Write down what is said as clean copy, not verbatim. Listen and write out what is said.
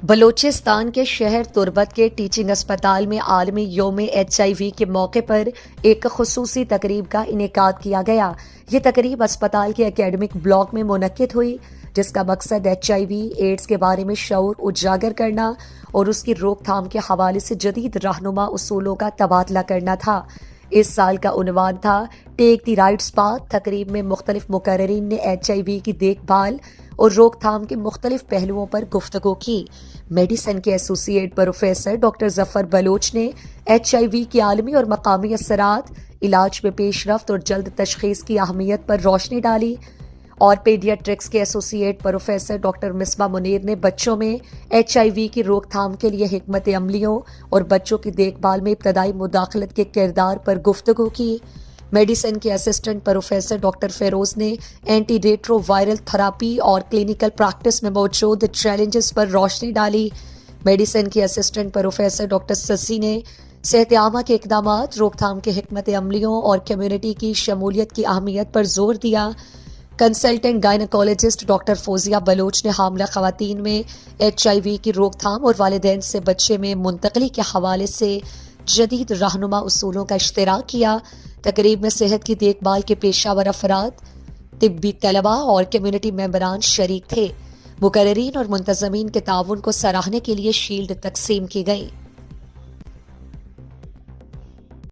بلوچستان کے شہر تربت کے ٹیچنگ اسپتال میں عالمی یوم HIV کے موقع پر ایک خصوصی تقریب کا انعقاد کیا گیا۔ یہ تقریب اسپتال کے اکیڈمک بلاک میں منعقد ہوئی، جس کا مقصد HIV ایڈز کے بارے میں شعور اجاگر کرنا اور اس کی روک تھام کے حوالے سے جدید رہنما اصولوں کا تبادلہ کرنا تھا۔ اس سال کا عنوان تھا ٹیک دی رائٹس پاتھ۔ تقریب میں مختلف مقررین نے HIV کی دیکھ بھال اور روک تھام کے مختلف پہلوؤں پر گفتگو کی۔ میڈیسن کے ایسوسی ایٹ پروفیسر ڈاکٹر ظفر بلوچ نے HIV کی عالمی اور مقامی اثرات، علاج میں پیش رفت اور جلد تشخیص کی اہمیت پر روشنی ڈالی، اور پیڈیاٹرکس کے associate professor doctor Misbah Munir نے بچوں میں HIV کی روک تھام کے لیے حکمت عملیوں اور بچوں کی دیکھ بھال میں ابتدائی مداخلت کے کردار پر گفتگو کی۔ میڈیسن کے اسسٹنٹ پروفیسر ڈاکٹر فیروز نے اینٹی ریٹرو وائرل تھراپی اور کلینکل پریکٹس میں موجود چیلنجز پر روشنی ڈالی۔ میڈیسن کے اسسٹنٹ پروفیسر ڈاکٹر سسی نے صحت عامہ کے اقدامات، روک تھام کے حکمت عملیوں اور کمیونٹی کی شمولیت کی اہمیت پر زور دیا۔ کنسلٹنٹ گائنیکولوجسٹ ڈاکٹر فوزیہ بلوچ نے حاملہ خواتین میں HIV کی روک تھام اور والدین سے بچے میں منتقلی کے حوالے سے جدید رہنما اصولوں کا اشتراک کیا۔ تقریب میں صحت کی دیکھ بھال کے پیشہ ور افراد، طبی طلباء اور کمیونٹی ممبران شریک تھے۔ مقررین اور منتظمین کے تعاون کو سراہنے کے لیے شیلڈ تقسیم کی گئی۔